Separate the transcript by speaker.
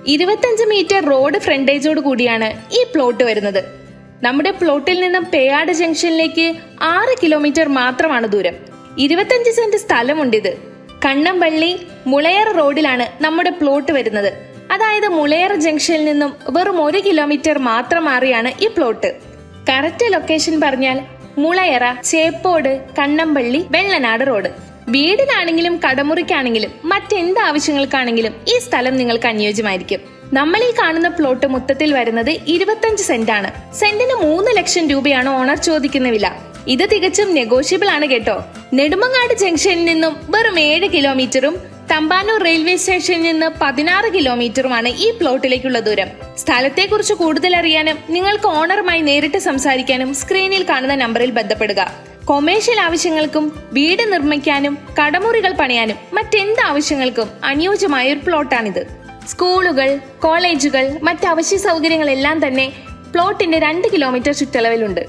Speaker 1: 25 metre road ഫ്രണ്ടേജോട് കൂടിയാണ് ഈ plot വരുന്നത്. നമ്മുടെ പ്ലോട്ടിൽ നിന്നും പേയാട് ജംഗ്ഷനിലേക്ക് 6 കിലോമീറ്റർ മാത്രമാണ് ദൂരം. 25 സെന്റ് സ്ഥലമുണ്ടിത്. കണ്ണമ്പള്ളി മുളയർ റോഡിലാണ് നമ്മുടെ പ്ലോട്ട് വരുന്നത്. അതായത് മുളയർ ജംഗ്ഷനിൽ നിന്നും വെറും 1 കിലോമീറ്റർ മാത്രം മാറിയാണ് ഈ പ്ലോട്ട്. കറക്റ്റ് ലൊക്കേഷൻ പറഞ്ഞാൽ മുളയറ, ചേപ്പോട്, കണ്ണമ്പള്ളി, വെള്ളനാട് റോഡ്. വീടിനാണെങ്കിലും കടമുറിക്കാണെങ്കിലും മറ്റെന്ത് ആവശ്യങ്ങൾക്കാണെങ്കിലും ഈ സ്ഥലം നിങ്ങൾക്ക് അനുയോജ്യമായിരിക്കും. നമ്മൾ ഈ കാണുന്ന പ്ലോട്ട് മൊത്തത്തിൽ വരുന്നത് 25 സെന്റ് ആണ്. സെന്റിന് 3 ലക്ഷം രൂപയാണ് ഓണർ ചോദിക്കുന്ന വില. ഇത് തികച്ചും നെഗോഷ്യബിൾ ആണ് കേട്ടോ. നെടുമങ്ങാട് ജംഗ്ഷനിൽ നിന്നും വെറും 7 കിലോമീറ്ററും തമ്പാനൂർ റെയിൽവേ സ്റ്റേഷനിൽ നിന്ന് 16 കിലോമീറ്ററുമാണ് ഈ പ്ലോട്ടിലേക്കുള്ള ദൂരം. സ്ഥലത്തെക്കുറിച്ച് കൂടുതൽ അറിയാനും നിങ്ങൾക്ക് ഓണറുമായി നേരിട്ട് സംസാരിക്കാനും സ്ക്രീനിൽ കാണുന്ന നമ്പറിൽ ബന്ധപ്പെടുക. കൊമേഴ്ഷ്യൽ ആവശ്യങ്ങൾക്കും വീട് നിർമ്മിക്കാനും കടമുറികൾ പണിയാനും മറ്റെന്ത് ആവശ്യങ്ങൾക്കും അനുയോജ്യമായ ഒരു പ്ലോട്ടാണിത്. സ്കൂളുകൾ, കോളേജുകൾ, മറ്റ് അവശ്യ സൗകര്യങ്ങളെല്ലാം തന്നെ പ്ലോട്ടിന്റെ 2 കിലോമീറ്റർ ചുറ്റളവിലുണ്ട്.